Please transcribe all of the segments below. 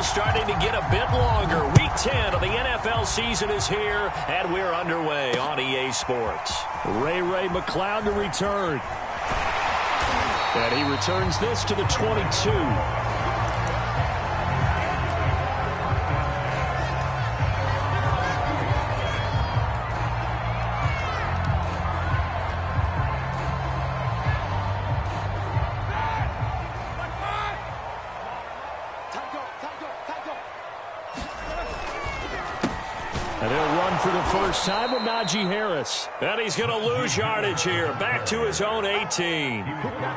schedule starting to get a bit longer. Week 10 of the NFL season is here, and we're underway on EA Sports. Ray McCloud to return. And he returns this to the 22. And they'll run for the first time with Najee Harris. And he's going to lose yardage here. Back to his own 18.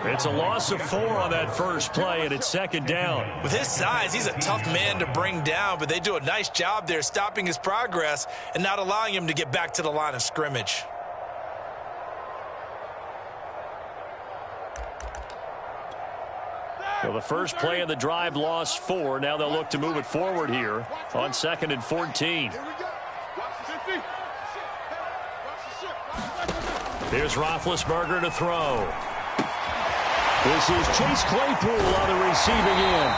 It's a loss of 4 on that first play, and it's second down. With his size, he's a tough man to bring down, but they do a nice job there stopping his progress and not allowing him to get back to the line of scrimmage. Well, the first play of the drive lost 4. Now they'll look to move it forward here on 2nd and 14. Here's Roethlisberger to throw. This is Chase Claypool on the receiving end.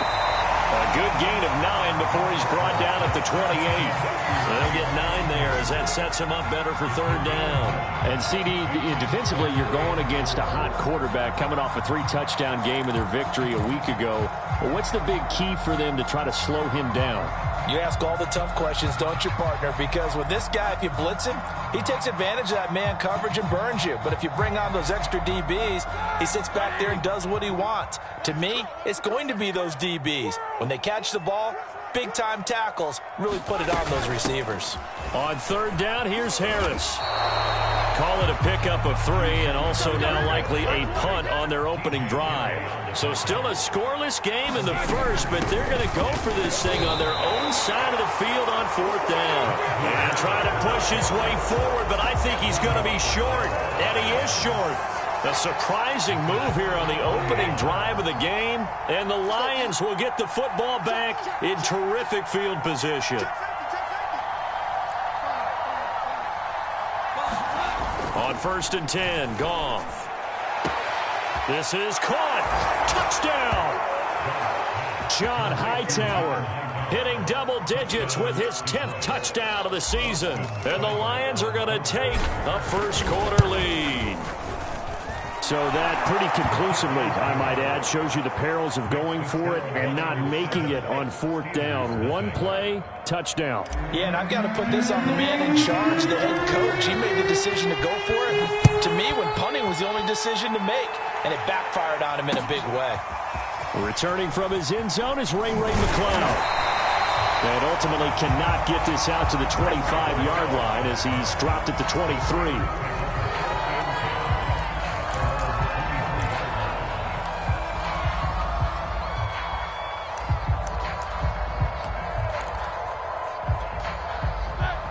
A good gain of 9 before he's brought down at the 28. They'll get 9 there as that sets him up better for third down. And CD, defensively, you're going against a hot quarterback coming off a 3-touchdown game in their victory a week ago. But what's the big key for them to try to slow him down? You ask all the tough questions, don't you, partner? Because with this guy, if you blitz him, he takes advantage of that man coverage and burns you. But if you bring on those extra DBs, he sits back there and does what he wants. To me, it's going to be those DBs. When they catch the ball, big-time tackles really put it on those receivers. On third down, here's Harris. Call it a pickup of 3, and also now likely a punt on their opening drive. So still a scoreless game in the first, but they're going to go for this thing on their own side of the field on fourth down. And try to push his way forward, but I think he's going to be short, and he is short. A surprising move here on the opening drive of the game, and the Lions will get the football back in terrific field position. On 1st and 10, Goff. This is caught. Touchdown. John Hightower hitting double digits with his 10th touchdown of the season. And the Lions are going to take a first quarter lead. So that pretty conclusively, I might add, shows you the perils of going for it and not making it on fourth down. One play, touchdown. Yeah, and I've got to put this on the man in charge, the head coach. He made the decision to go for it. To me, when punting was the only decision to make, and it backfired on him in a big way. Returning from his end zone is Ray McCloud. And ultimately cannot get this out to the 25-yard line as he's dropped at the 23.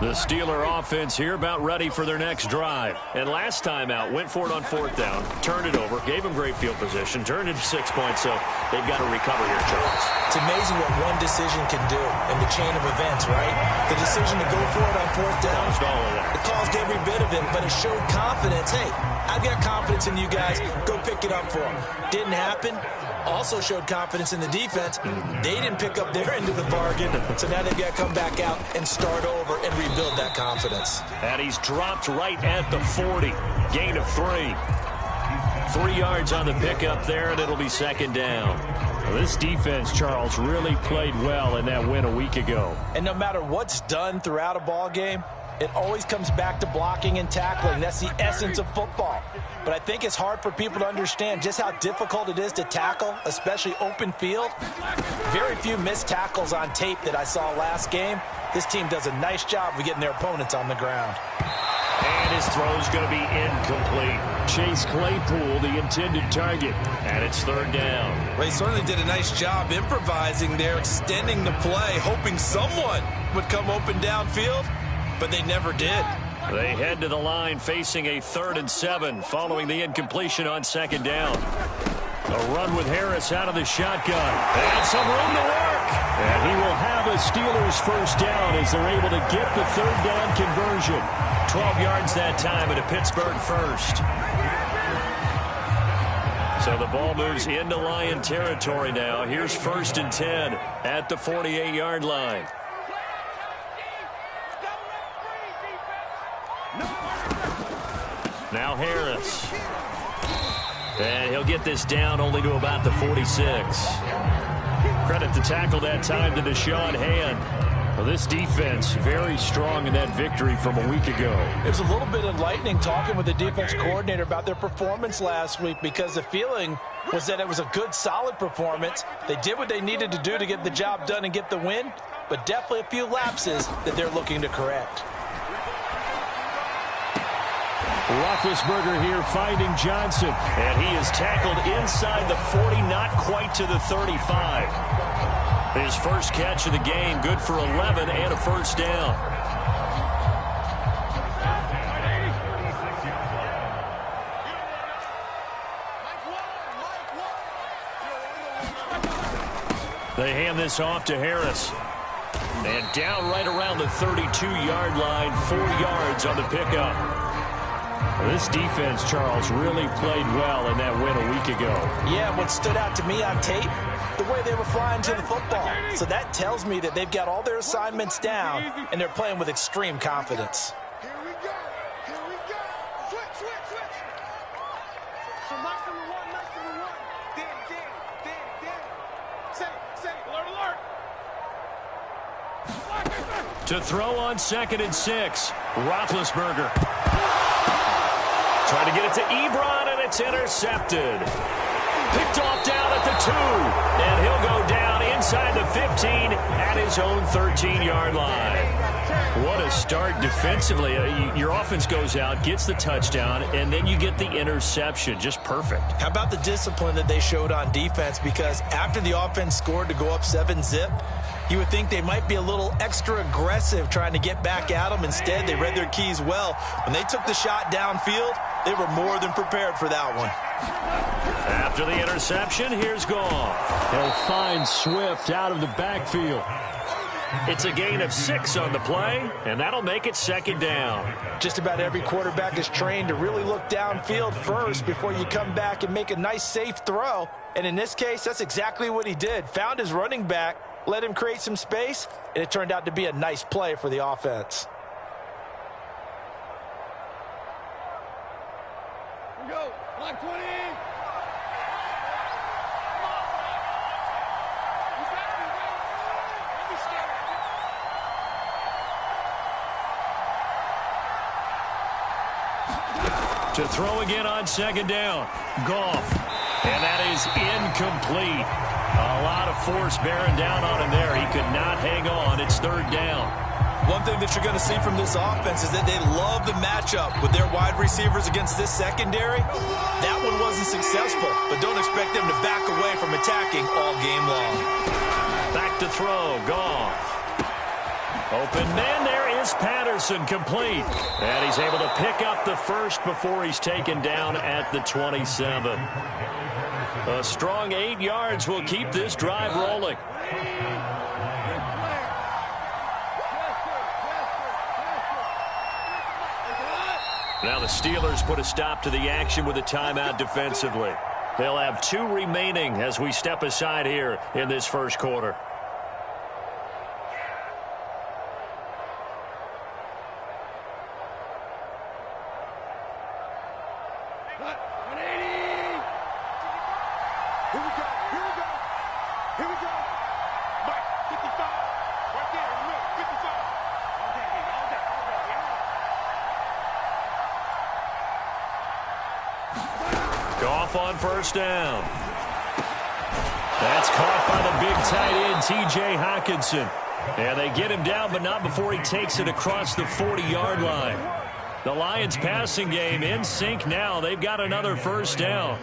The Steeler offense here about ready for their next drive. And last time out, went for it on fourth down, turned it over, gave them great field position, turned it to 6 points, so they've got to recover here, Charles. It's amazing what one decision can do in the chain of events, right? The decision to go for it on fourth down, All of that. it caused every bit of it, but it showed confidence. Hey, I've got confidence in you guys. Go pick it up for them. Didn't happen. Also showed confidence in the defense. They didn't pick up their end of the bargain, so now they've got to come back out and start over and rebuild that confidence. And he's dropped right at the 40. Gain of 3. 3 yards on the pickup there, and it'll be second down. Well, this defense, Charles, really played well in that win a week ago. And no matter what's done throughout a ball game, it always comes back to blocking and tackling. That's the essence of football. But I think it's hard for people to understand just how difficult it is to tackle, especially open field. Very few missed tackles on tape that I saw last game. This team does a nice job of getting their opponents on the ground. And his throw's going to be incomplete. Chase Claypool, the intended target. And it's third down. Well, he certainly did a nice job improvising there, extending the play, hoping someone would come open downfield, but they never did. They head to the line facing a 3rd and 7 following the incompletion on second down. A run with Harris out of the shotgun. And some room to work. And he will have a Steelers first down as they're able to get the third down conversion. 12 yards that time at a Pittsburgh first. So So the ball moves into Lion territory now. Here's 1st and 10 at the 48-yard line. Now Harris. And he'll get this down only to about the 46. Credit the tackle that time to Deshaun Hand. Well, this defense very strong in that victory from a week ago. It was a little bit enlightening talking with the defense coordinator about their performance last week, because the feeling was that it was a good, solid performance. They did what they needed to do to get the job done and get the win, but definitely a few lapses that they're looking to correct. Roethlisberger here finding Johnson. And he is tackled inside the 40, not quite to the 35. His first catch of the game, good for 11 and a first down. They hand this off to Harris. And down right around the 32-yard line, 4 yards on the pickup. This defense, Charles, really played well in that win a week ago. Yeah, what stood out to me on tape, the way they were flying to the football. So that tells me that they've got all their assignments down, and they're playing with extreme confidence. Here we go. Here we go. Switch. So nice number one. Dan. Say, alert. To throw on 2nd and 6, Roethlisberger. Trying to get it to Ebron, and it's intercepted. Picked off down at the 2, and he'll go down inside the 15 at his own 13-yard line. What a start defensively. Your offense goes out, gets the touchdown, and then you get the interception. Just perfect. How about the discipline that they showed on defense? Because after the offense scored to go up 7-zip, you would think they might be a little extra aggressive trying to get back at them. Instead, they read their keys well. When they took the shot downfield, they were more than prepared for that one. After the interception, here's Goff. He'll find Swift out of the backfield. It's a gain of 6 on the play, and that'll make it 2nd down. Just about every quarterback is trained to really look downfield first before you come back and make a nice, safe throw. And in this case, that's exactly what he did. Found his running back, let him create some space, and it turned out to be a nice play for the offense. Here we go. Block 20. To throw again on 2nd down. Goff. And that is incomplete. A lot of force bearing down on him there. He could not hang on. It's 3rd down. One thing that you're going to see from this offense is that they love the matchup with their wide receivers against this secondary. That one wasn't successful, but don't expect them to back away from attacking all game long. Back to throw. Goff. Open man, there is Patterson, complete. And he's able to pick up the first before he's taken down at the 27. A strong 8 yards will keep this drive rolling. Now the Steelers put a stop to the action with a timeout defensively. They'll have 2 remaining as we step aside here in this first quarter. Goff on 1st down. That's caught by the big tight end, T.J. Hockenson. And they get him down, but not before he takes it across the 40-yard line. The Lions passing game in sync now. They've got another 1st down.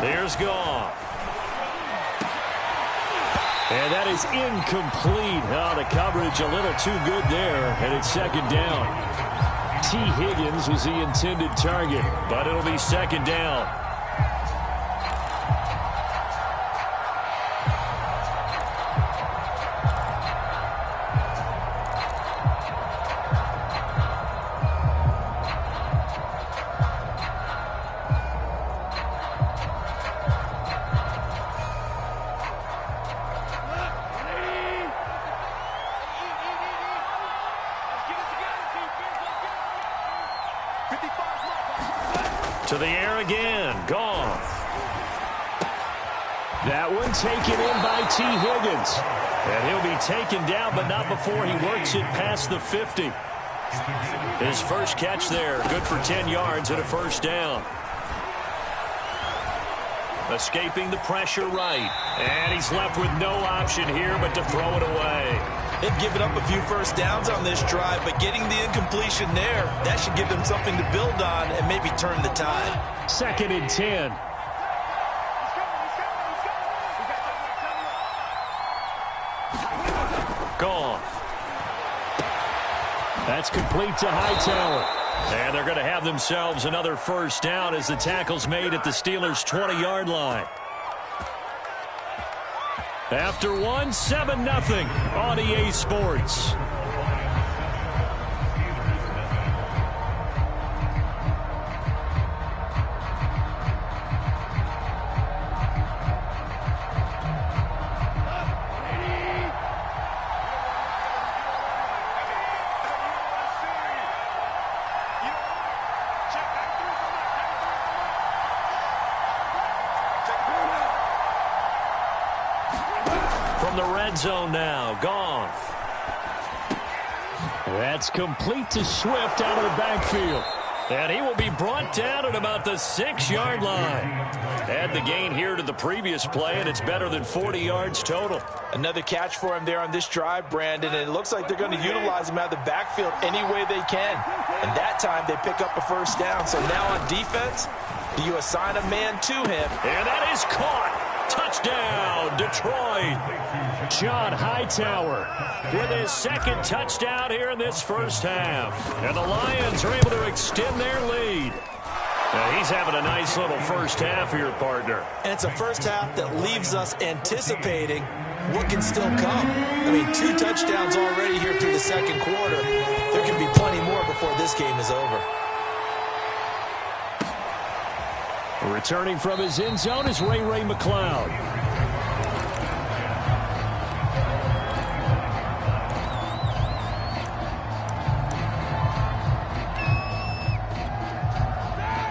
There's Goff. And that is incomplete. Oh, the coverage a little too good there, and it's second down. T. Higgins was the intended target, but it'll be second down. To the air again. Goff. That one taken in by T. Higgins. And he'll be taken down, but not before he works it past the 50. His first catch there. Good for 10 yards and a first down. Escaping the pressure right. And he's left with no option here but to throw it away. They've given up a few first downs on this drive, but getting the incompletion there, that should give them something to build on and maybe turn the tide. Second and 10. Goff. That's complete to Hightower. And they're going to have themselves another first down as the tackle's made at the Steelers' 20-yard line. After one, 7-0 on EA Sports. From the red zone now, Goff. That's complete to Swift out of the backfield. And he will be brought down at about the 6-yard line. Add the gain here to the previous play, and it's better than 40 yards total. Another catch for him there on this drive, Brandon, and it looks like they're going to utilize him out of the backfield any way they can. And that time they pick up a first down. So now on defense, do you assign a man to him? And that is caught. Touchdown, Detroit. John Hightower with his second touchdown here in this first half. And the Lions are able to extend their lead. Now he's having a nice little first half here, partner. And it's a first half that leaves us anticipating what can still come. I mean, 2 touchdowns already here through the second quarter. There can be plenty more before this game is over. Returning from his end zone is Ray McCloud.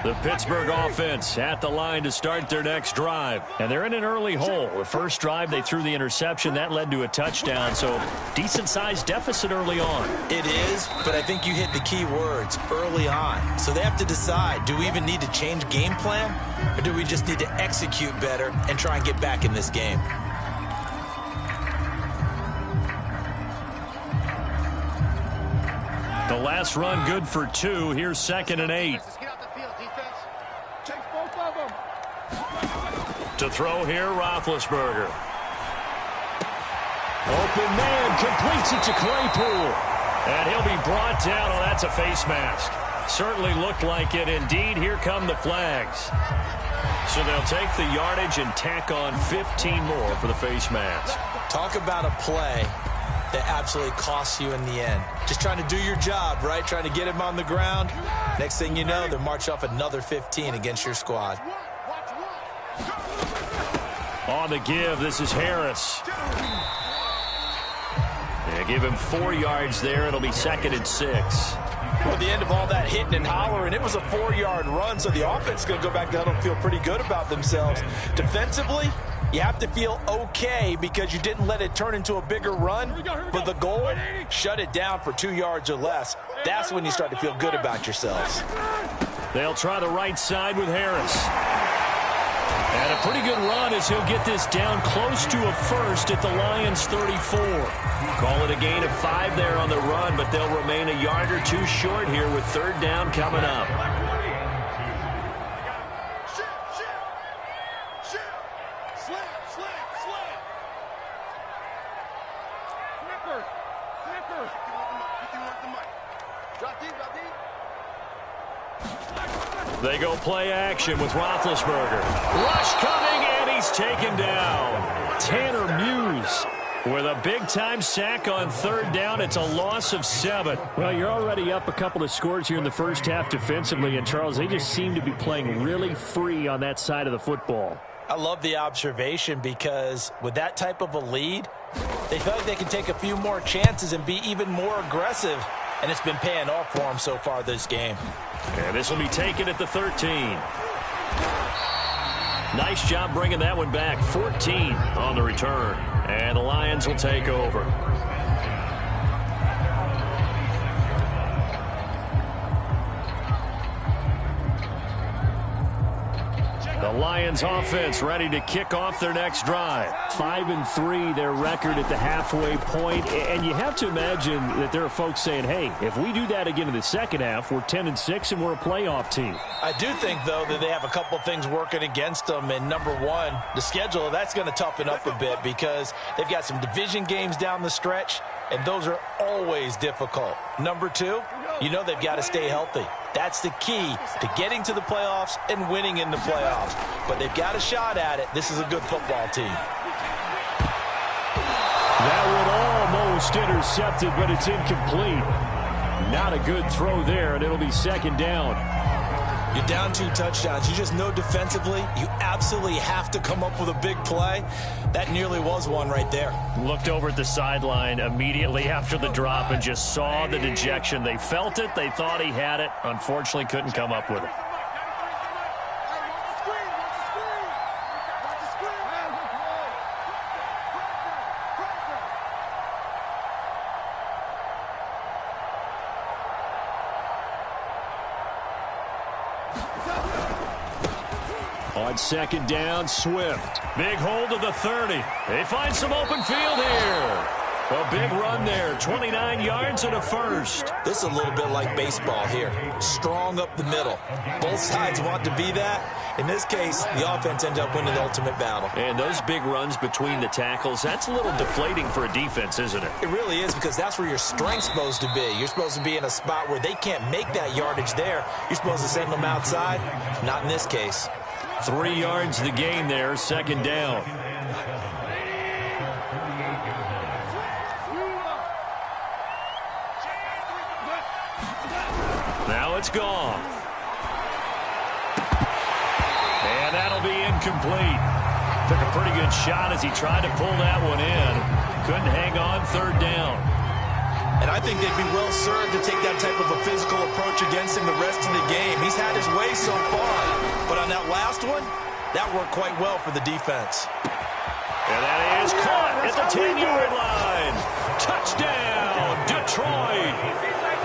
The Pittsburgh offense at the line to start their next drive. And they're in an early hole. The first drive, they threw the interception. That led to a touchdown, so decent-sized deficit early on. It is, but I think you hit the key words, early on. So they have to decide, do we even need to change game plan, or do we just need to execute better and try and get back in this game? The last run good for 2. Here's 2nd and 8. To throw here, Roethlisberger. Open man, completes it to Claypool. And he'll be brought down. Oh, that's a face mask. Certainly looked like it. Indeed, here come the flags. So they'll take the yardage and tack on 15 more for the face mask. Talk about a play that absolutely costs you in the end. Just trying to do your job, right? Trying to get him on the ground. Next thing you know, they'll march off another 15 against your squad. On the give, this is Harris. They give him 4 yards there. It'll be 2nd and 6. Well, at the end of all that hitting and hollering, it was a 4-yard run, so the offense is going to go back down and feel pretty good about themselves. Defensively, you have to feel okay because you didn't let it turn into a bigger run. But the goal, shut it down for 2 yards or less. That's when you start to feel good about yourselves. They'll try the right side with Harris. And a pretty good run as he'll get this down close to a first at the Lions' 34. Call it a gain of 5 there on the run, but they'll remain a yard or 2 short here with 3rd down coming up. They go play action with Roethlisberger. Rush coming, and he's taken down. Tanner Muse with a big-time sack on third down. It's a loss of 7. Well, you're already up a couple of scores here in the first half defensively, and Charles, they just seem to be playing really free on that side of the football. I love the observation because with that type of a lead, they feel like they can take a few more chances and be even more aggressive, and it's been paying off for them so far this game. And this will be taken at the 13. Nice job bringing that one back. 14 on the return. And the Lions will take over. The Lions offense ready to kick off their next drive. 5-3, their record at the halfway point. And you have to imagine that there are folks saying, hey, if we do that again in the second half, we're 10-6 and we're a playoff team. I do think, though, that they have a couple of things working against them. And number one, the schedule, that's going to toughen up a bit because they've got some division games down the stretch, and those are always difficult. Number two, you know they've got to stay healthy. That's the key to getting to the playoffs and winning in the playoffs. But they've got a shot at it. This is a good football team. That one almost intercepted, but it's incomplete. Not a good throw there, and it'll be second down. You're down 2 touchdowns. You just know defensively you absolutely have to come up with a big play. That nearly was one right there. Looked over at the sideline immediately after the drop and just saw the dejection. They felt it. They thought he had it. Unfortunately, couldn't come up with it. On second down, Swift. Big hold of the 30. They find some open field here. A big run there. 29 yards and a first. This is a little bit like baseball here. Strong up the middle. Both sides want to be that. In this case, the offense ended up winning the ultimate battle. And those big runs between the tackles, that's a little deflating for a defense, isn't it? It really is, because that's where your strength's supposed to be. You're supposed to be in a spot where they can't make that yardage there. You're supposed to send them outside. Not in this case. 3 yards the gain there, second down. Now it's gone. And that'll be incomplete. Took a pretty good shot as he tried to pull that one in. Couldn't hang on, third down. And I think they'd be well served to take that type of a physical approach against him the rest of the game. He's had his way so far. But on that last one, that worked quite well for the defense. And that is caught at the 10-yard line. Touchdown, Detroit.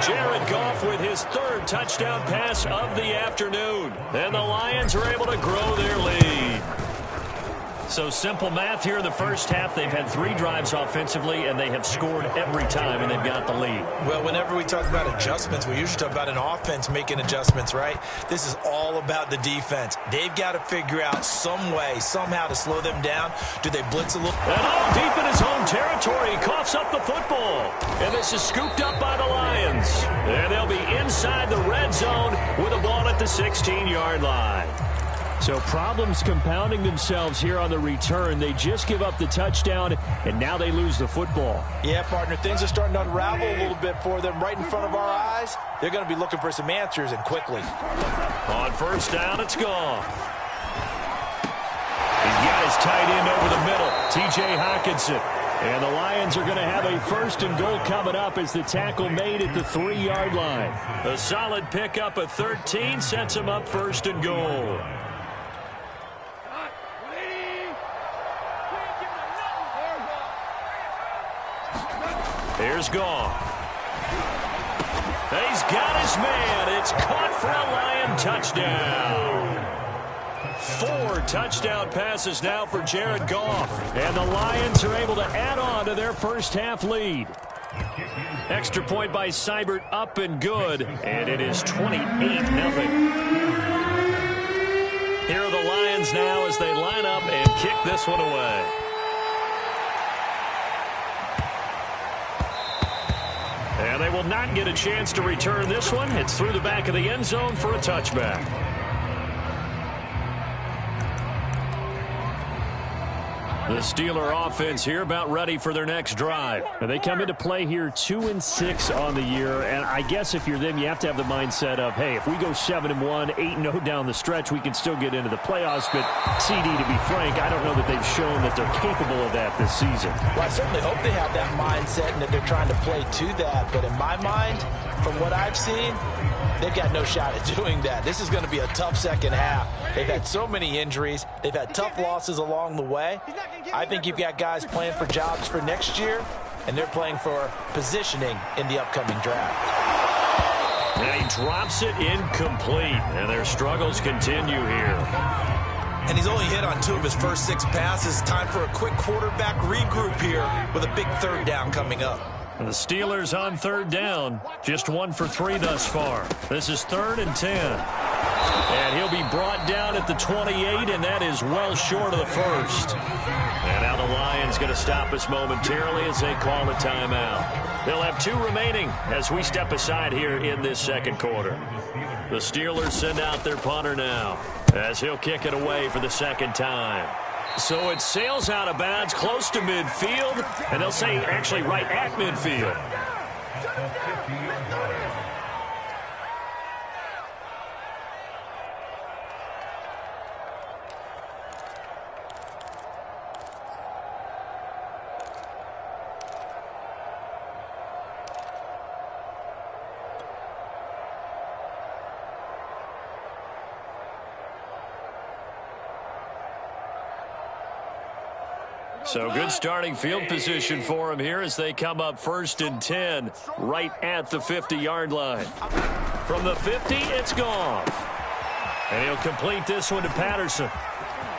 Jared Goff with his third touchdown pass of the afternoon. And the Lions are able to grow their lead. So simple math here in the first half. They've had 3 drives offensively, and they have scored every time, and they've got the lead. Well, whenever we talk about adjustments, we usually talk about an offense making adjustments, right? This is all about the defense. They've got to figure out some way, somehow to slow them down. Do they blitz a little? And deep in his home territory, he coughs up the football. And this is scooped up by the Lions. And they'll be inside the red zone with a ball at the 16-yard line. So problems compounding themselves here on the return. They just give up the touchdown, and now they lose the football. Yeah, partner, things are starting to unravel a little bit for them right in front of our eyes. They're going to be looking for some answers, and quickly. On first down, it's gone. He's got his tight end over the middle, T.J. Hockenson. And the Lions are going to have a first and goal coming up as the tackle made at the 3-yard line. A solid pickup of 13 sets him up first and goal. Here's Goff. He's got his man. It's caught for a Lion touchdown. 4 touchdown passes now for Jared Goff. And the Lions are able to add on to their first half lead. Extra point by Seibert, up and good. And it is 28-0. Here are the Lions now as they line up and kick this one away. And they will not get a chance to return this one. It's through the back of the end zone for a touchback. The Steeler offense here about ready for their next drive. And they come into play here 2-6 on the year, and I guess if you're them, you have to have the mindset of, hey, if we go 7-1, 8-0 down the stretch, we can still get into the playoffs. But CD, to be frank, I don't know that they've shown that they're capable of that this season. Well, I certainly hope they have that mindset and that they're trying to play to that. But in my mind, from what I've seen, they've got no shot at doing that. This is going to be a tough second half. They've had so many injuries. They've had tough losses along the way. I think you've got guys playing for jobs for next year, and they're playing for positioning in the upcoming draft. And he drops it incomplete, and their struggles continue here. And he's only hit on 2 of his first 6 passes. Time for a quick quarterback regroup here with a big third down coming up. And the Steelers on third down, just 1 for 3 thus far. This is 3rd and 10. And he'll be brought down at the 28, and that is well short of the first. And now the Lions going to stop us momentarily as they call a timeout. They'll have 2 remaining as we step aside here in this second quarter. The Steelers send out their punter now as he'll kick it away for the second time. So it sails out of bounds close to midfield, and they'll say actually right at midfield. So good starting field position for him here as they come up 1st and 10 right at the 50-yard line. From the 50, it's Goff. And he'll complete this one to Patterson.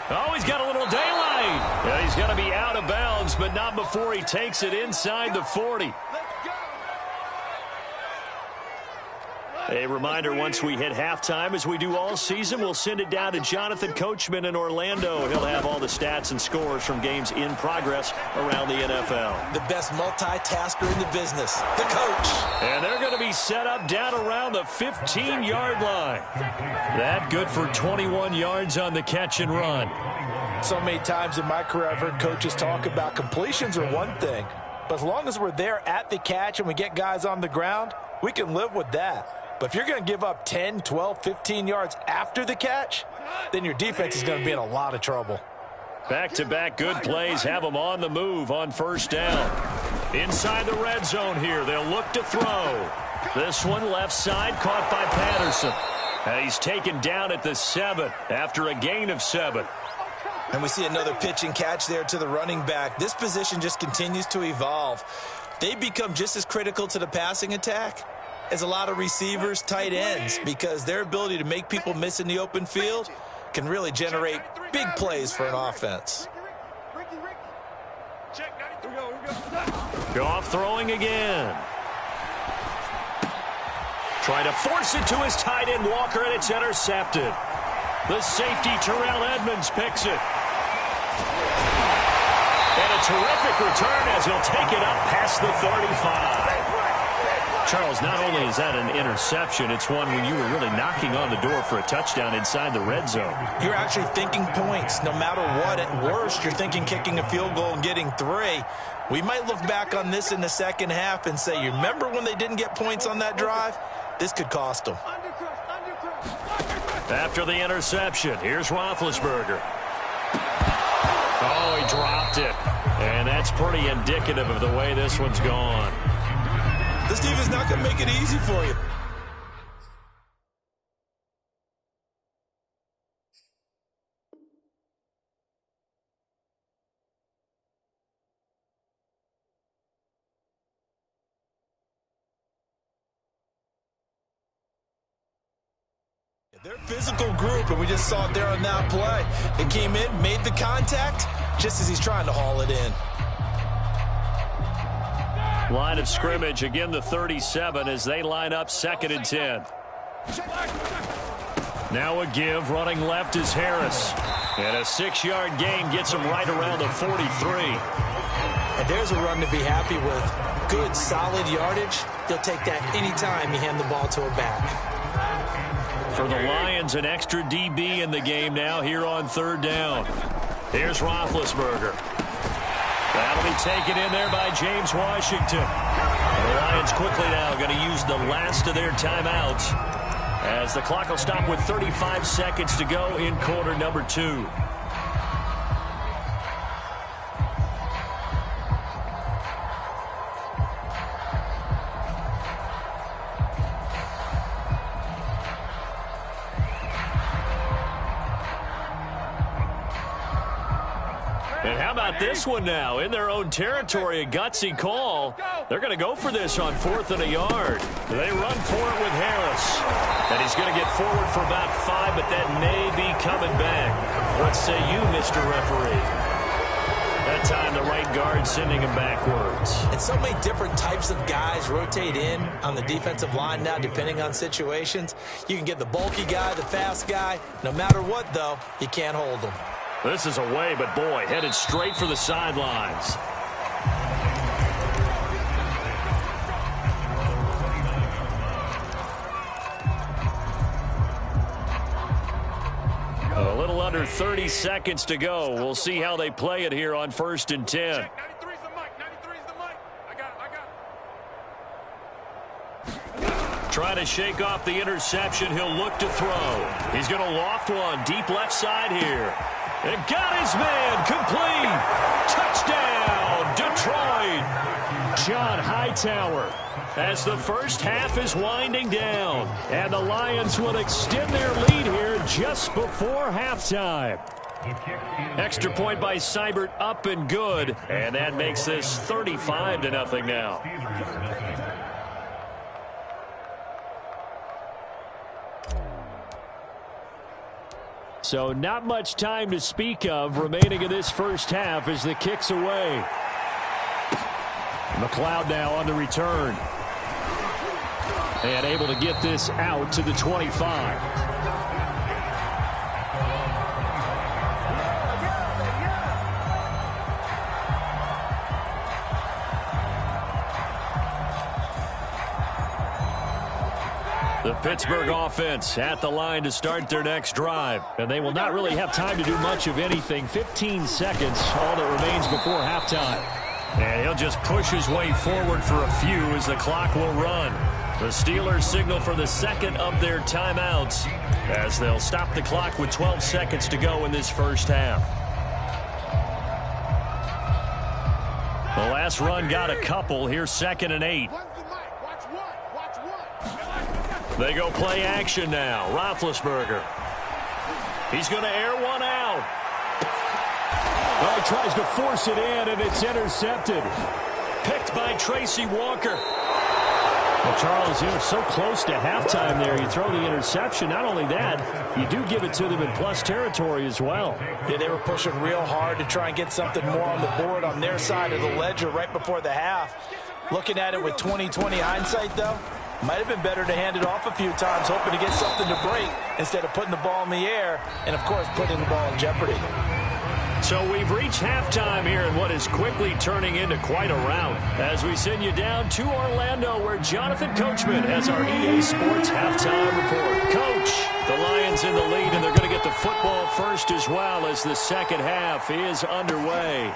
Oh, he's got a little daylight. Yeah, he's going to be out of bounds, but not before he takes it inside the 40. A reminder, once we hit halftime, as we do all season, we'll send it down to Jonathan Coachman in Orlando. He'll have all the stats and scores from games in progress around the NFL. The best multitasker in the business, the coach. And they're going to be set up down around the 15-yard line. That good for 21 yards on the catch and run. So many times in my career I've heard coaches talk about completions are one thing, but as long as we're there at the catch and we get guys on the ground, we can live with that. But if you're going to give up 10, 12, 15 yards after the catch, then your defense is going to be in a lot of trouble. Back-to-back good plays have them on the move on first down. Inside the red zone here, they'll look to throw. This one left side caught by Patterson. And he's taken down at the 7 after a gain of 7. And we see another pitch and catch there to the running back. This position just continues to evolve. They become just as critical to the passing attack as a lot of receivers, tight ends, because their ability to make people miss in the open field can really generate big plays for an offense. Goff throwing again. Trying to force it to his tight end, Walker, and it's intercepted. The safety, Terrell Edmonds, picks it. And a terrific return as he'll take it up past the 35. Charles, not only is that an interception, it's one when you were really knocking on the door for a touchdown inside the red zone. You're actually thinking points. No matter what, at worst, you're thinking kicking a field goal and getting 3. We might look back on this in the second half and say, you remember when they didn't get points on that drive? This could cost them. After the interception, here's Roethlisberger. Oh, he dropped it. And that's pretty indicative of the way this one's gone. This defense is not going to make it easy for you. They're a physical group, and we just saw it there on that play. It came in, made the contact, just as he's trying to haul it in. Line of scrimmage, again the 37 as they line up 2nd and 10. Now a give, running left is Harris. And a 6-yard gain gets him right around the 43. And there's a run to be happy with. good, solid yardage, you'll take that anytime you hand the ball to a back. For the Lions, an extra DB in the game now here on third down. Here's Roethlisberger. That'll be taken in there by James Washington. The Lions quickly now going to use the last of their timeouts as the clock will stop with 35 seconds to go in quarter number 2. And how about this one now? In their own territory, a gutsy call. They're going to go for this on 4th and a yard. They run for it with Harris. And he's going to get forward for about 5, but that may be coming back. What say you, Mr. Referee? That time the right guard sending him backwards. And so many different types of guys rotate in on the defensive line now, depending on situations. You can get the bulky guy, the fast guy. No matter what, though, you can't hold them. This is away, but boy, headed straight for the sidelines. A little under 30 seconds to go. We'll see how they play it here on 1st and 10. 93's the mic. 93's the mic. I got it. Trying to shake off the interception. He'll look to throw. He's going to loft one deep left side here. And got his man complete. Touchdown, Detroit. John Hightower. As the first half is winding down. And the Lions will extend their lead here just before halftime. Extra point by Seibert up and good. And that makes this 35-0 now. So not much time to speak of remaining in this first half as the kick's away. McLeod now on the return. And able to get this out to the 25. The Pittsburgh offense at the line to start their next drive. And they will not really have time to do much of anything. 15 seconds, all that remains before halftime. And he'll just push his way forward for a few as the clock will run. The Steelers signal for the second of their timeouts as they'll stop the clock with 12 seconds to go in this first half. The last run got a couple. Here's 2nd and 8. They go play action now. Roethlisberger. He's going to air one out. Well, he tries to force it in, and it's intercepted. Picked by Tracy Walker. Well, Charles, you're so close to halftime there. You throw the interception. Not only that, you do give it to them in plus territory as well. Yeah, they were pushing real hard to try and get something more on the board on their side of the ledger right before the half. Looking at it with 20/20 hindsight, though, might have been better to hand it off a few times, hoping to get something to break instead of putting the ball in the air and, of course, putting the ball in jeopardy. So we've reached halftime here in what is quickly turning into quite a rout as we send you down to Orlando where Jonathan Coachman has our EA Sports halftime report. Coach, the Lions in the lead, and they're going to get the football first as well as the second half is underway.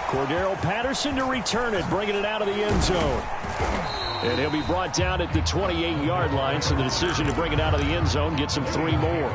Cordero Patterson to return it, bringing it out of the end zone. And he'll be brought down at the 28-yard line, so the decision to bring it out of the end zone gets him 3 more.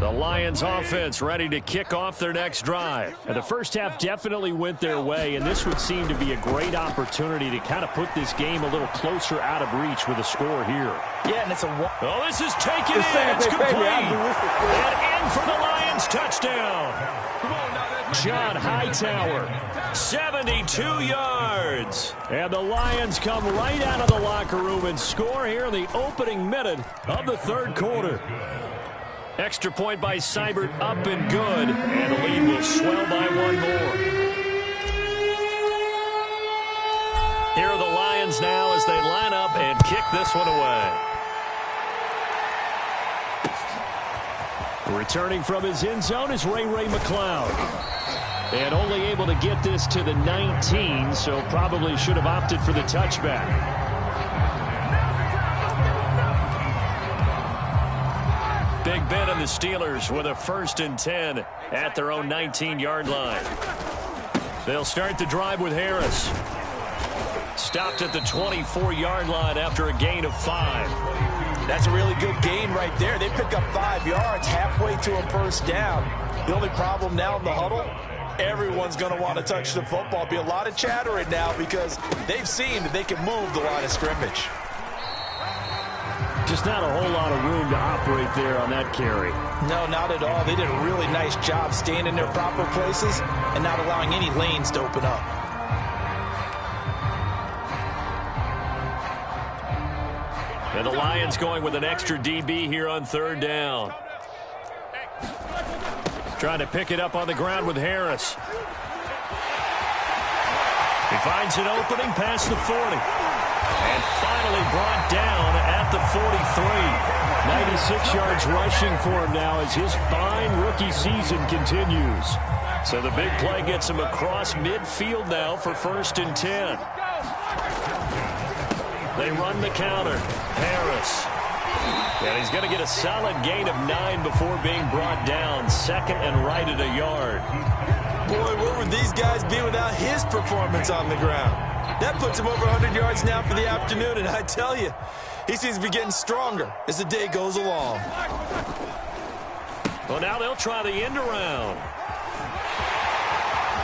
The Lions offense ready to kick off their next drive. And the first half definitely went their way, and this would seem to be a great opportunity to kind of put this game a little closer out of reach with a score here. Yeah, and it's a... Oh, this is taken in. It's complete. And in for the Lions touchdown. John Hightower, 72 yards. And the Lions come right out of the locker room and score here in the opening minute of the third quarter. Extra point by Seibert up and good. And the lead will swell by 1 more. Here are the Lions now as they line up and kick this one away. Returning from his end zone is Ray McCloud. And only able to get this to the 19, so probably should have opted for the touchback. Big Ben and the Steelers with a 1st and 10 at their own 19-yard line. They'll start the drive with Harris. Stopped at the 24-yard line after a gain of 5. That's a really good gain right there. They pick up 5 yards halfway to a 1st down. The only problem now in the huddle, everyone's going to want to touch the football. Be a lot of chattering now because they've seen that they can move the line of scrimmage. Just not a whole lot of room to operate there on that carry. No, not at all. They did a really nice job staying in their proper places and not allowing any lanes to open up. And the Lions going with an extra DB here on 3rd down. Trying to pick it up on the ground with Harris. He finds an opening past the 40. And finally brought down at the 43. 96 yards rushing for him now as his fine rookie season continues. So the big play gets him across midfield now for 1st and 10. They run the counter. Harris. And he's going to get a solid gain of 9 before being brought down. 2nd and right at a yard. Boy, where would these guys be without his performance on the ground? That puts him over 100 yards now for the afternoon, and I tell you, he seems to be getting stronger as the day goes along. Well, now they'll try the end around.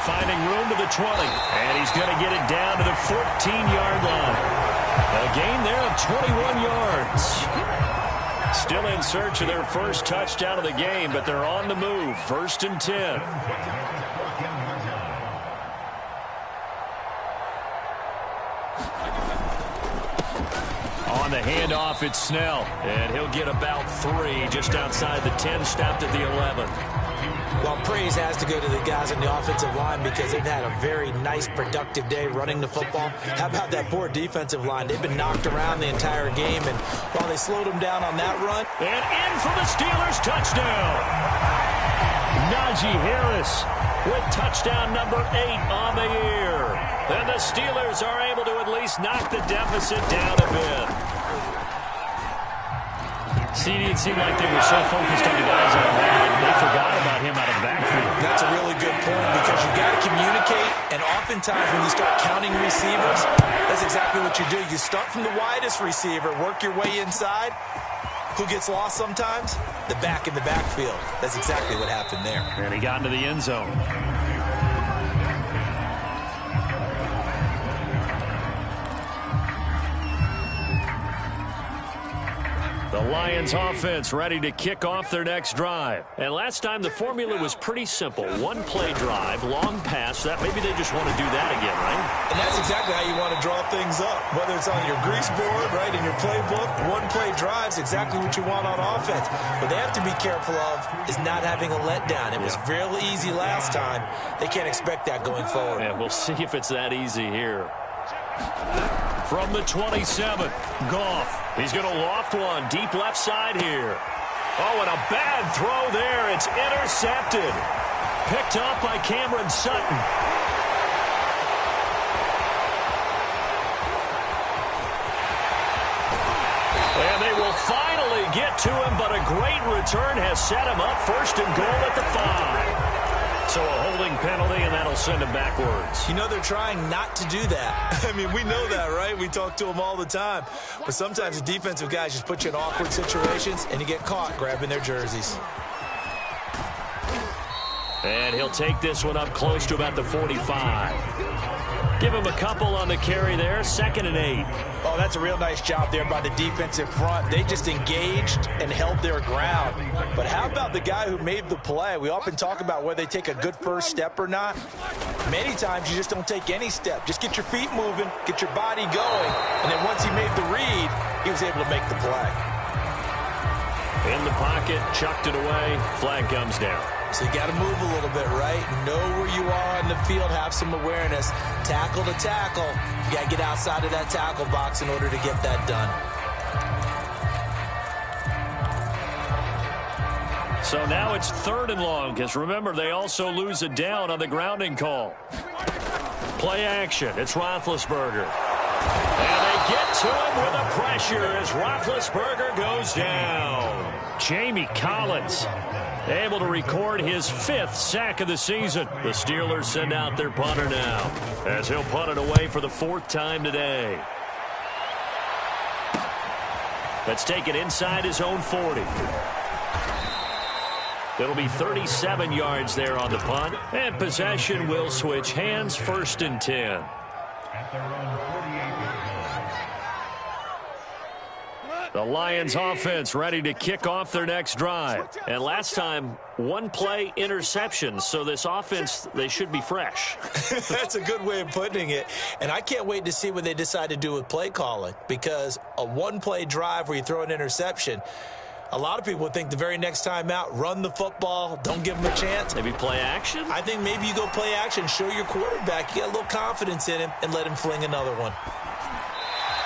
Finding room to the 20, and he's going to get it down to the 14-yard line. A gain there of 21 yards. Still in search of their 1st touchdown of the game, but they're on the move. 1st and 10. On the handoff, it's Snell, and he'll get about 3 just outside the 10, stopped at the 11. Well, praise has to go to the guys on the offensive line because they've had a very nice, productive day running the football. How about that poor defensive line? They've been knocked around the entire game, and while they slowed them down on that run. And in for the Steelers, touchdown. Najee Harris with touchdown number 8 on the year. And the Steelers are able to at least knock the deficit down a bit. CD, it seemed like they were so focused on the guys out there, they forgot about him out of the backfield. That's a really good point because you've got to communicate, and oftentimes when you start counting receivers, that's exactly what you do. You start from the widest receiver, work your way inside. Who gets lost sometimes? The back in the backfield. That's exactly what happened there. And he got into the end zone. The Lions offense ready to kick off their next drive. And last time the formula was pretty simple. 1-play drive, long pass. That maybe they just want to do that again, right? And that's exactly how you want to draw things up. Whether it's on your grease board, right, in your playbook, 1-play drive's exactly what you want on offense. What they have to be careful of is not having a letdown. It was real easy last time. They can't expect that going forward. And we'll see if it's that easy here. From the 27, Goff. He's going to loft one deep left side here. Oh, and a bad throw there. It's intercepted. Picked up by Cameron Sutton. And they will finally get to him, but a great return has set him up. 1st and goal at the 5. So a holding penalty, and that'll send him backwards. You know, they're trying not to do that. I mean, we know that, right? We talk to them all the time. But sometimes the defensive guys just put you in awkward situations, and you get caught grabbing their jerseys. And he'll take this one up close to about the 45. Give him a couple on the carry there. 2nd and 8. Oh, that's a real nice job there by the defensive front. They just engaged and held their ground. But how about the guy who made the play? We often talk about whether they take a good first step or not. Many times you just don't take any step. Just get your feet moving, get your body going, and then once he made the read, he was able to make the play. In the pocket, chucked it away, flag comes down. So you got to move a little bit, right? Know where you are on the field, have some awareness. Tackle to tackle. You got to get outside of that tackle box in order to get that done. So now it's 3rd and long, because remember, they also lose a down on the grounding call. Play action. It's Roethlisberger. And they get to him with the pressure as Roethlisberger goes down. Jamie Collins able to record his 5th sack of the season. The Steelers send out their punter now, as he'll punt it away for the 4th time today. Let's take it inside his own 40. It'll be 37 yards there on the punt, and possession will switch hands, 1st and 10. The Lions offense ready to kick off their next drive. And last time, 1-play interception. So this offense, they should be fresh. That's a good way of putting it. And I can't wait to see what they decide to do with play calling, because a 1-play drive where you throw an interception, a lot of people would think the very next time out, run the football, don't give them a chance. Maybe play action? I think maybe you go play action, show your quarterback, you get a little confidence in him, and let him fling another one.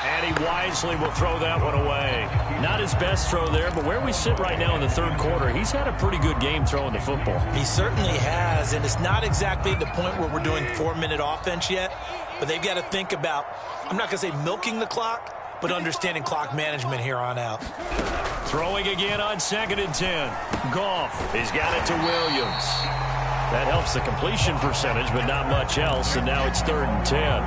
And he wisely will throw that one away. Not his best throw there, but where we sit right now in the 3rd quarter, he's had a pretty good game throwing the football. He certainly has, and it's not exactly the point where we're doing 4-minute offense yet, but they've got to think about, I'm not going to say milking the clock, but understanding clock management here on out. Throwing again on 2nd and 10. Goff, he's got it to Williams. That helps the completion percentage, but not much else, and now it's 3rd and 10.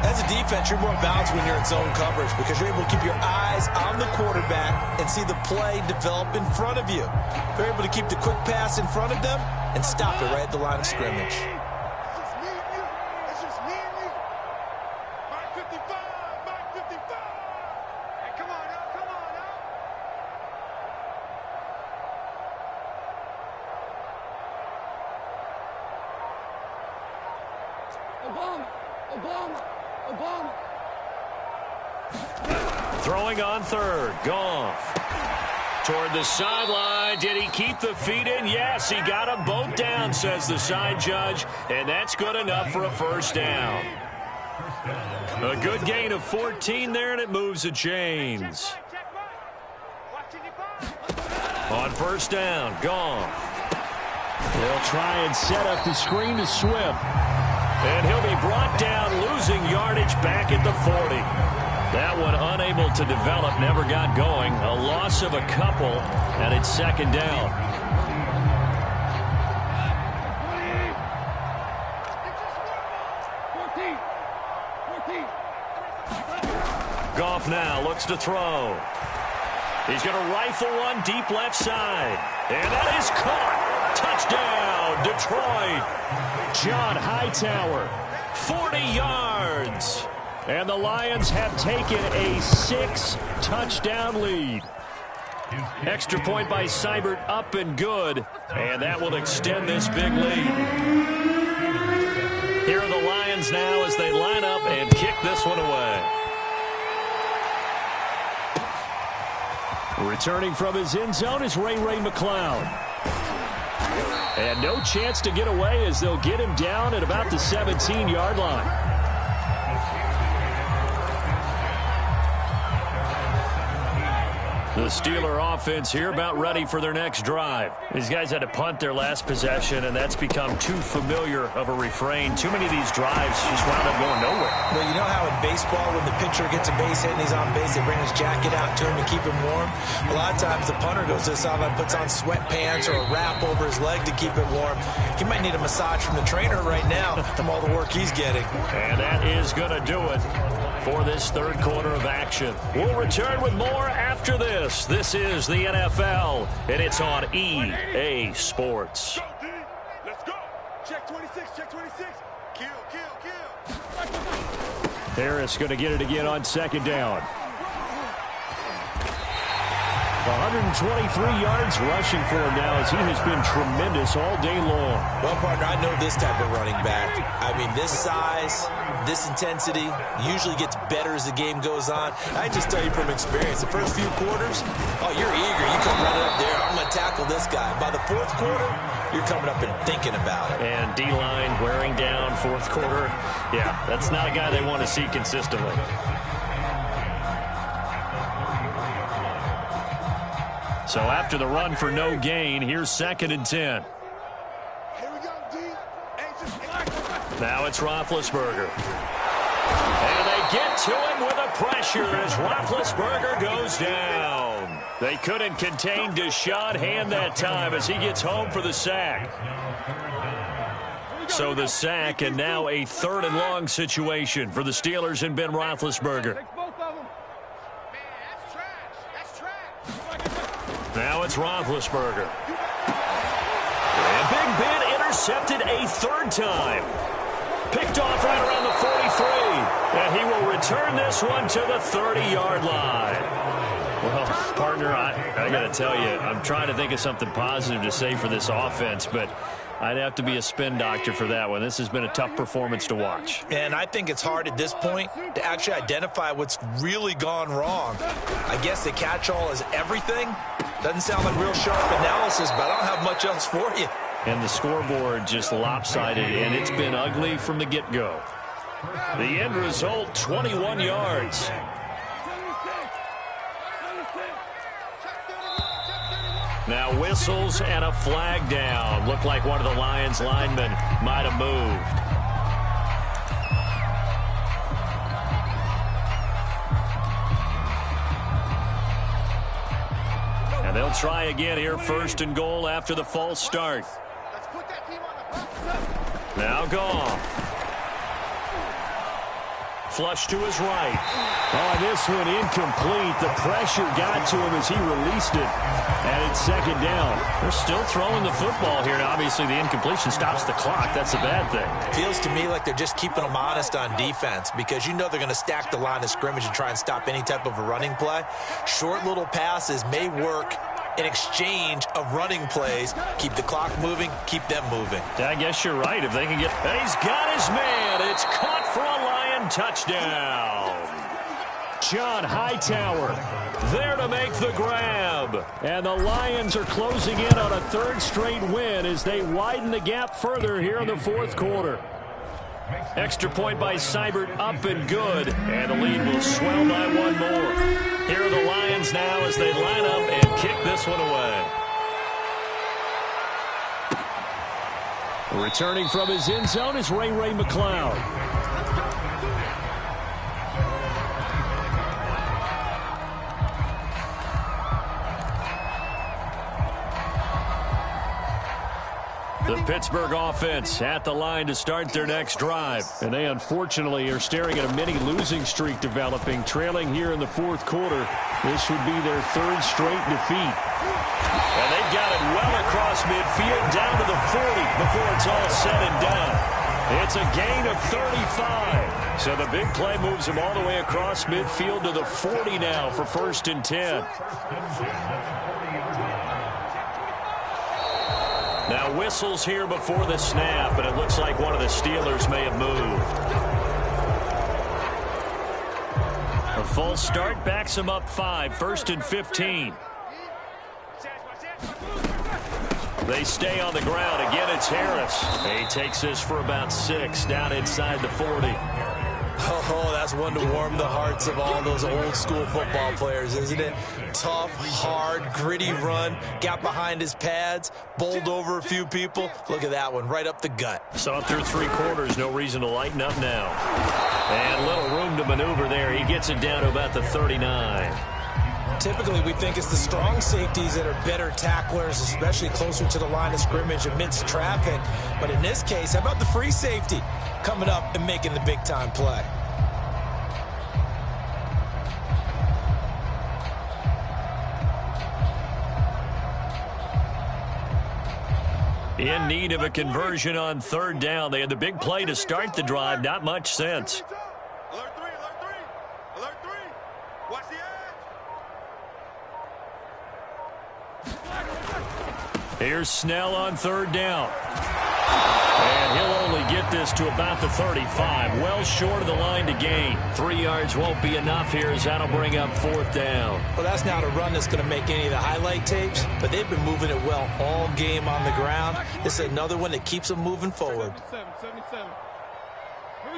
As a defense, you're more balanced when you're in zone coverage because you're able to keep your eyes on the quarterback and see the play develop in front of you. You're able to keep the quick pass in front of them and stop it right at the line of scrimmage. It's just me and you. Mike 55, Mike 55. Hey, come on now, come on now. Obama. Throwing on 3rd. Goff. Toward the sideline. Did he keep the feet in? Yes, he got them both down, says the side judge. And that's good enough for a 1st down. A good gain of 14 there, and it moves the chains. On 1st down, Goff. They'll try and set up the screen to Swift. And he'll be brought down, losing yardage back at the 40. That one unable to develop, never got going. A loss of a couple, and it's 2nd down. Goff now looks to throw. He's going to rifle one deep left side. And that is caught. Touchdown, Detroit. John Hightower, 40 yards. And the Lions have taken a 6-touchdown lead. Extra point by Seibert, up and good. And that will extend this big lead. Here are the Lions now as they line up and kick this one away. Returning from his end zone is Ray McCloud. And no chance to get away as they'll get him down at about the 17-yard line. The Steeler offense here about ready for their next drive. These guys had to punt their last possession, and that's become too familiar of a refrain. Too many of these drives just wound up going nowhere. Well, you know how in baseball, when the pitcher gets a base hit and he's on base, they bring his jacket out to him to keep him warm? A lot of times the punter goes to the sideline, puts on sweatpants or a wrap over his leg to keep it warm. He might need a massage from the trainer right now from all the work he's getting. And that is going to do it for this 3rd quarter of action. We'll return with more after this. This is the NFL, and it's on EA Sports. Go, D. Let's go. Check 26, check 26. Kill. Harris going to get it again on 2nd down. 123 yards rushing for him now as he has been tremendous all day long. Well, partner, I know this type of running back. I mean, this size, this intensity usually gets better as the game goes on. I just tell you from experience, the first few quarters, oh, you're eager. You come running up there, I'm going to tackle this guy. By the 4th quarter, you're coming up and thinking about it. And D-line wearing down 4th quarter. Yeah, that's not a guy they want to see consistently. So after the run for no gain, here's 2nd and 10. Here we go, D. Now it's Roethlisberger. And they get to him with a pressure as Roethlisberger goes down. They couldn't contain Deshaun Hand that time as he gets home for the sack. So the sack, and now a 3rd and long situation for the Steelers and Ben Roethlisberger. Now it's Roethlisberger. And Big Ben intercepted a 3rd time. Picked off right around the 43. And he will return this one to the 30-yard line. Well, partner, I got to tell you, I'm trying to think of something positive to say for this offense, but I'd have to be a spin doctor for that one. This has been a tough performance to watch. And I think it's hard at this point to actually identify what's really gone wrong. I guess the catch-all is everything. Doesn't sound like real sharp analysis, but I don't have much else for you. And the scoreboard just lopsided, and it's been ugly from the get-go. The end result, 21 yards. Now whistles and a flag down. Looked like one of the Lions linemen might have moved. And they'll try again here, 1st and goal after the false start. Now Goff. Flush to his right. Oh, this one incomplete. The pressure got to him as he released it. And it's 2nd down. They're still throwing the football here. And obviously, the incompletion stops the clock. That's a bad thing. Feels to me like they're just keeping them honest on defense because you know they're going to stack the line of scrimmage and try and stop any type of a running play. Short little passes may work in exchange of running plays. Keep the clock moving, keep them moving. I guess you're right. If they can get... He's got his man. It's caught for a Lion touchdown. John Hightower there to make the grab. And the Lions are closing in on a 3rd straight win as they widen the gap further here in the 4th quarter. Extra point by Seibert, up and good. And the lead will swell by 1 more. Here are the Lions now as they line up and kick this one away. Returning from his end zone is Ray McCloud. The Pittsburgh offense at the line to start their next drive. And they unfortunately are staring at a mini losing streak developing, trailing here in the 4th quarter. This would be their 3rd straight defeat. And they've got it well across midfield down to the 40 before it's all said and done. It's a gain of 35. So the big play moves them all the way across midfield to the 40 now for 1st and 10. Now whistles here before the snap, and it looks like one of the Steelers may have moved. A false start backs him up 5, 1st and 15. They stay on the ground. Again, it's Harris. He takes this for about 6 down inside the 40. Oh, that's one to warm the hearts of all those old school football players, isn't it? Tough, hard, gritty run. Got behind his pads, bowled over a few people. Look at that one, right up the gut. Saw through 3 quarters, no reason to lighten up now. And little room to maneuver there. He gets it down to about the 39. Typically, we think it's the strong safeties that are better tacklers, especially closer to the line of scrimmage amidst traffic. But in this case, how about the free safety coming up and making the big-time play? In need of a conversion on 3rd down. They had the big play to start the drive. Not much sense. Alert 3, alert 3, alert 3. Watch the edge. Here's Snell on 3rd down. And he'll only get this to about the 35. Well short of the line to gain. 3 yards won't be enough here as that'll bring up 4th down. Well, that's not a run that's going to make any of the highlight tapes, but they've been moving it well all game on the ground. This is another one that keeps them moving forward. 77. Here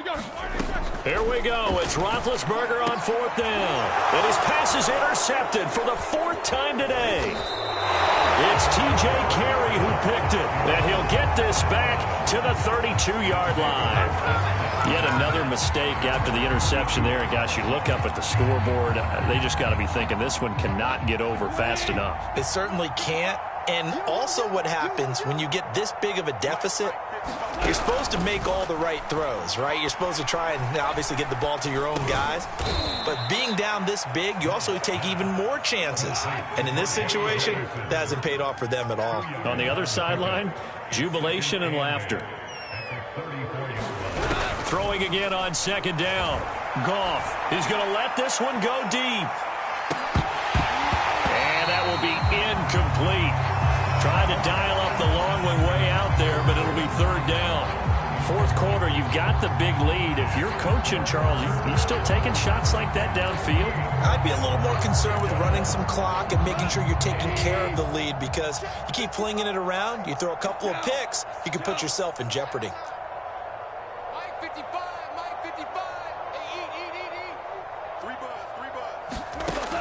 Here we go. It's Roethlisberger on 4th down. And his pass is intercepted for the 4th time today. It's T.J. Carey who picked it. And he'll get this back to the 32-yard line. Yet another mistake after the interception there. And, gosh, you look up at the scoreboard. They just got to be thinking this one cannot get over fast enough. It certainly can't. And also what happens when you get this big of a deficit, you're supposed to make all the right throws, right? You're supposed to try and obviously get the ball to your own guys. But being down this big, you also take even more chances. And in this situation, that hasn't paid off for them at all. On the other sideline, jubilation and laughter. Throwing again on 2nd down. Goff is going to let this one go deep. And that will be incomplete. Trying to dial up the long way out there, but it'll be 3rd down. 4th quarter, you've got the big lead. If you're coaching, Charles, you still taking shots like that downfield? I'd be a little more concerned with running some clock and making sure you're taking care of the lead, because you keep flinging it around, you throw a couple of picks, you can put yourself in jeopardy. Mike 55, Mike 55. Hey, eat. 3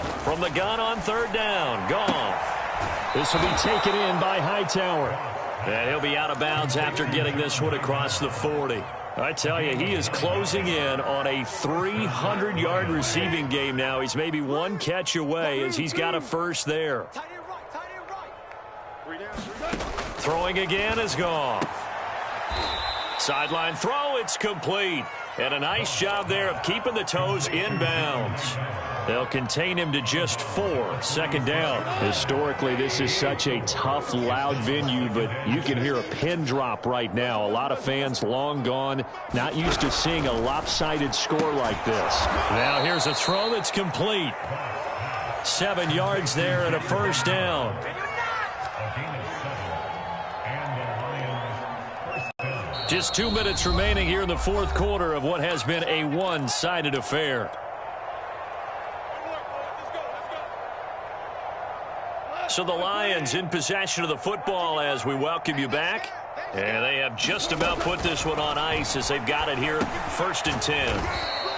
buzz. From the gun on 3rd down, Goff. This will be taken in by Hightower. And he'll be out of bounds after getting this one across the 40. I tell you, he is closing in on a 300-yard receiving game now. He's maybe one catch away as he's got a first there. Throwing again is Goff. Sideline throw, it's complete. And a nice job there of keeping the toes in bounds. They'll contain him to just 4. 2nd down. Historically, this is such a tough, loud venue, but you can hear a pin drop right now. A lot of fans long gone, not used to seeing a lopsided score like this. Now here's a throw that's complete. 7 yards there and a first down. Just 2 minutes remaining here in the 4th quarter of what has been a one-sided affair. So the Lions in possession of the football as we welcome you back. And they have just about put this one on ice as they've got it here 1st and 10.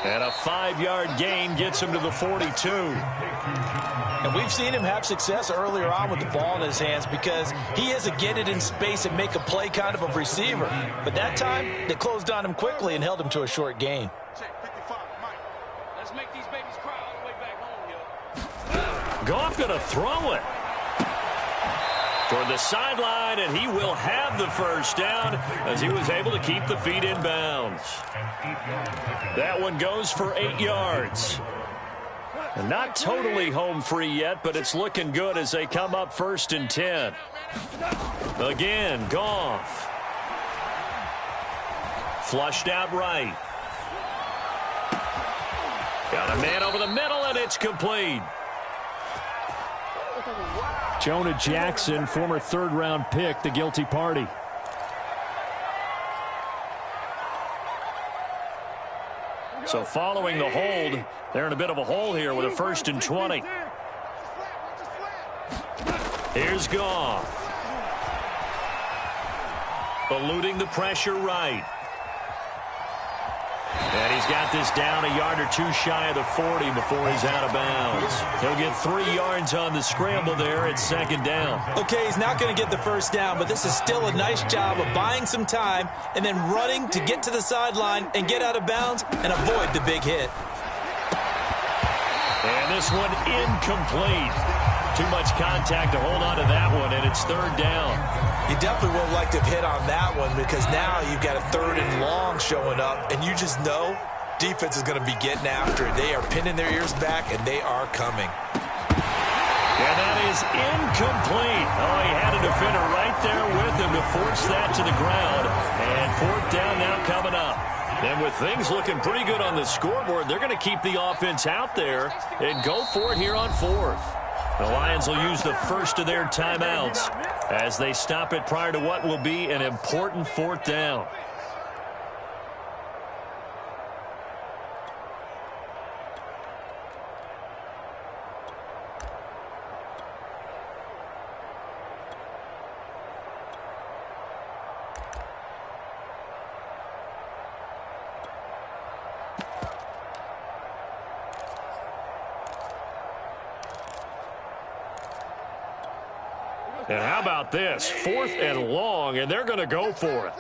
And a 5-yard gain gets him to the 42. And we've seen him have success earlier on with the ball in his hands because he is a get it in space and make a play kind of a receiver. But that time, they closed on him quickly and held him to a short gain. Let's make these babies cry all the way back home, yo. Goff going to throw it toward the sideline, and he will have the first down as he was able to keep the feet in bounds. That one goes for 8 yards. And not totally home free yet, but it's looking good as they come up 1st and 10. Again, Goff. Flushed out right. Got a man over the middle, and it's complete. Jonah Jackson, former 3rd-round pick, the guilty party. So following the hold, they're in a bit of a hole here with a 1st and 20. Here's Goff. Eluding the pressure right. And he's got this down a yard or 2 shy of the 40 before he's out of bounds. He'll get 3 yards on the scramble there at 2nd down. Okay, he's not going to get the first down, but this is still a nice job of buying some time and then running to get to the sideline and get out of bounds and avoid the big hit. And this one incomplete. Too much contact to hold on to that one, and it's 3rd down. You definitely would have liked to have hit on that one because now you've got a 3rd and long showing up, and you just know defense is going to be getting after it. They are pinning their ears back, and they are coming. And that is incomplete. Oh, he had a defender right there with him to force that to the ground. And 4th down now coming up. And with things looking pretty good on the scoreboard, they're going to keep the offense out there and go for it here on 4th. The Lions will use the first of their timeouts as they stop it prior to what will be an important 4th down. And how about this? 4th and long, and they're going to go for it.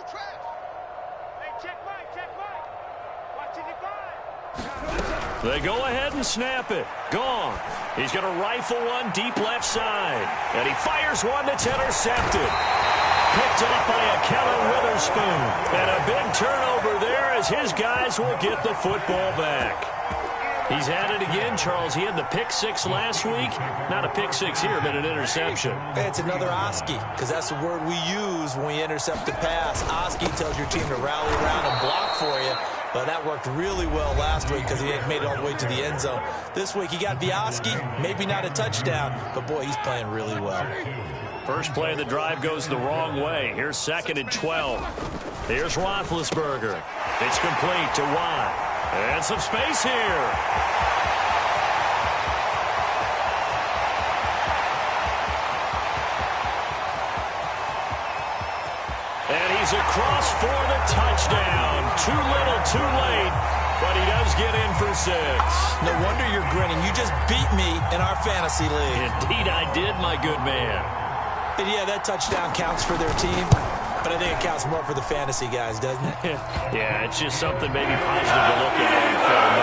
They go ahead and snap it. Gone. He's going to rifle one deep left side. And he fires one that's intercepted. Picked off by a Kellen Witherspoon. And a big turnover there as his guys will get the football back. He's at it again, Charles. He had the pick 6 last week. Not a pick 6 here, but an interception. It's another Oski, because that's the word we use when we intercept a pass. Oski tells your team to rally around and block for you. But that worked really well last week because he had made it all the way to the end zone. This week he got the Oski, maybe not a touchdown, but boy, he's playing really well. First play of the drive goes the wrong way. Here's 2nd and 12. Here's Roethlisberger. It's complete to Watt. And some space here. And he's across for the touchdown. Too little, too late, but he does get in for 6. No wonder you're grinning. You just beat me in our fantasy league. Indeed I did, my good man. And yeah, that touchdown counts for their team, but I think it counts more for the fantasy guys, doesn't it? Yeah, it's just something maybe positive to look at on film.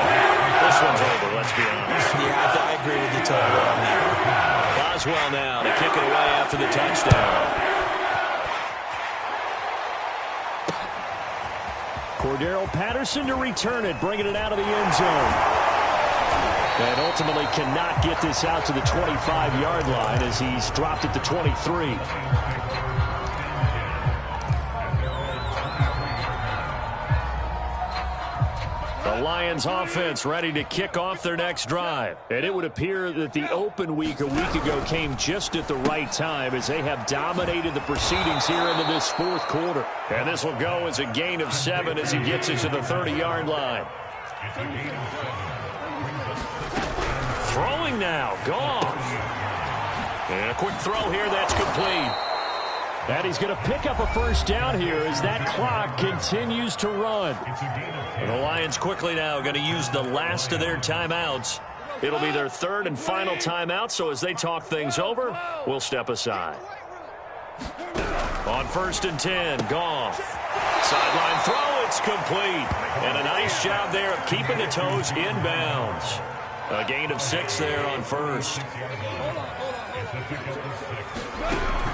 This one's over, let's be honest. Yeah, I agree with you totally on that. Boswell now to kick it away after the touchdown. Cordero Patterson to return it, bringing it out of the end zone. And ultimately cannot get this out to the 25-yard line as he's dropped it to 23. The Lions offense ready to kick off their next drive. And it would appear that the open week a week ago came just at the right time as they have dominated the proceedings here into this 4th quarter. And this will go as a gain of 7 as he gets it to the 30-yard line. Throwing now, Goff. And a quick throw here that's complete. And he's going to pick up a first down here as that clock continues to run. And the Lions quickly now going to use the last of their timeouts. It'll be their 3rd and final timeout, so as they talk things over, we'll step aside. On 1st and 10, Goff. Sideline throw, it's complete. And a nice job there of keeping the toes inbounds. A gain of 6 there on 1st.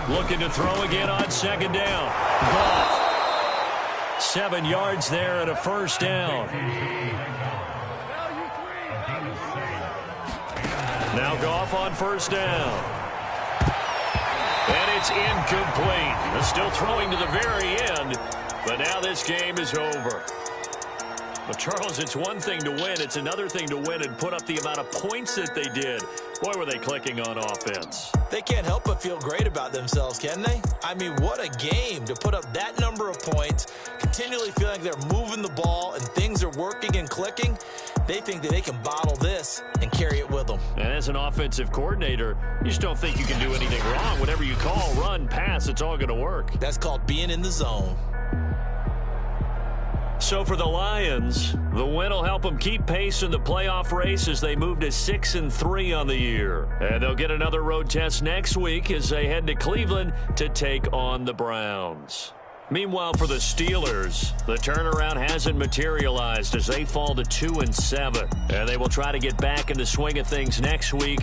Looking to throw again on 2nd down. Goff. 7 yards there and a first down. Now Goff on 1st down. And it's incomplete. They're still throwing to the very end, but now this game is over. But, Charles, it's one thing to win. It's another thing to win and put up the amount of points that they did. Boy, were they clicking on offense. They can't help but feel great about themselves, can they? I mean, what a game to put up that number of points, continually feeling like they're moving the ball and things are working and clicking. They think that they can bottle this and carry it with them. And as an offensive coordinator, you just don't think you can do anything wrong. Whatever you call, run, pass, it's all going to work. That's called being in the zone. So for the Lions, the win will help them keep pace in the playoff race as they move to 6-3 on the year. And they'll get another road test next week as they head to Cleveland to take on the Browns. Meanwhile, for the Steelers, the turnaround hasn't materialized as they fall to 2-7. And they will try to get back in the swing of things next week